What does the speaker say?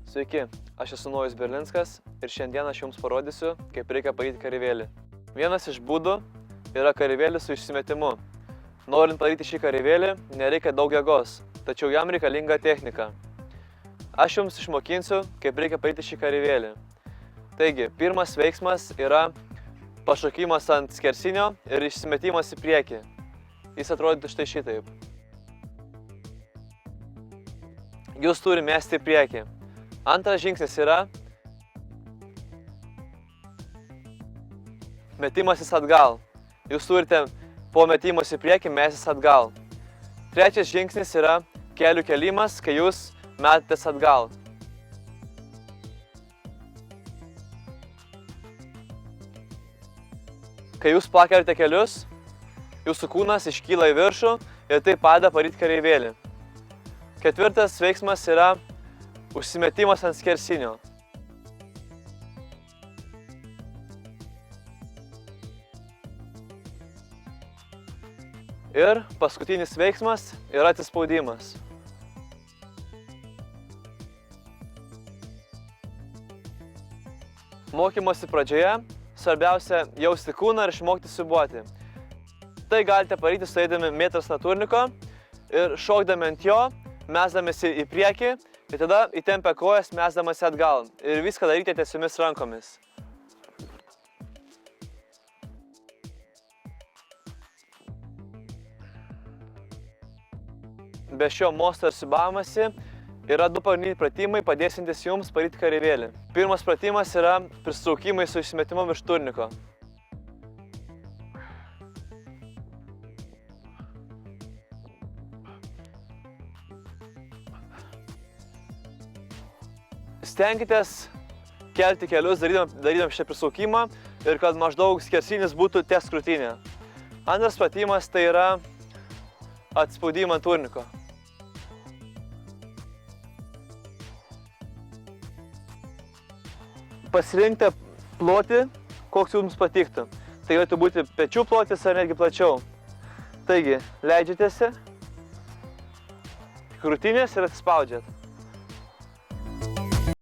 Sveiki, aš esu Nojus Berlinskas ir šiandien aš jums parodysiu, kaip reikia padaryti kareivėlį. Vienas iš būdų yra kareivėlis su išsimetimu. Norint padaryti šį kareivėlį, nereikia daug jėgos, tačiau jam reikalinga technika. Aš jums išmokinsiu, kaip reikia padaryti šį kareivėlį. Taigi, pirmas veiksmas yra pašokimas ant skersinio ir išsimetimas į priekį. Jis atrodytų štai šitaip. Jūs turi mesti į priekį. Antras žingsnis yra metimasis atgal. Jūs turite po metimus į priekį mestis atgal. Trečias žingsnis yra kelių kėlimas, kai jūs metatės atgal. Kai jūs pakeliate kelius, jūsų kūnas iškyla į viršų ir tai padeda padaryti kareivėlį. Ketvirtas veiksmas yra užsimetimas ant skersinio. Ir paskutinis veiksmas yra atsispaudimas. Mokymosi pradžioje svarbiausia jausti kūną ir išmokti siūbuoti. Tai galite padaryti sueidami metras nuo turniko ir šokdami ant jo, mesdamasi į priekį ir tada įtempę kojas mesdamasi atgal. Ir viską daryti tiesiomis rankomis. Be šio mosto ir siūbavimasi yra du pagrindiniai pratimai, padėsintys jums padaryti kareivėlį. Pirmas pratimas yra pritraukimai su išsimetimu virš turniko. Stenkitės kelti kelius, darydami šitą pritraukimą ir kad maždaug skersinis būtų ties krūtinė. Antras pratimas tai yra atspaudimą ant turniko. Pasirinkite plotį, koks jums patiktų. Tai galėtų būti pečių plotis ar netgi plačiau. Taigi, leidžiatėsi krūtinės ir atsispaudžiat.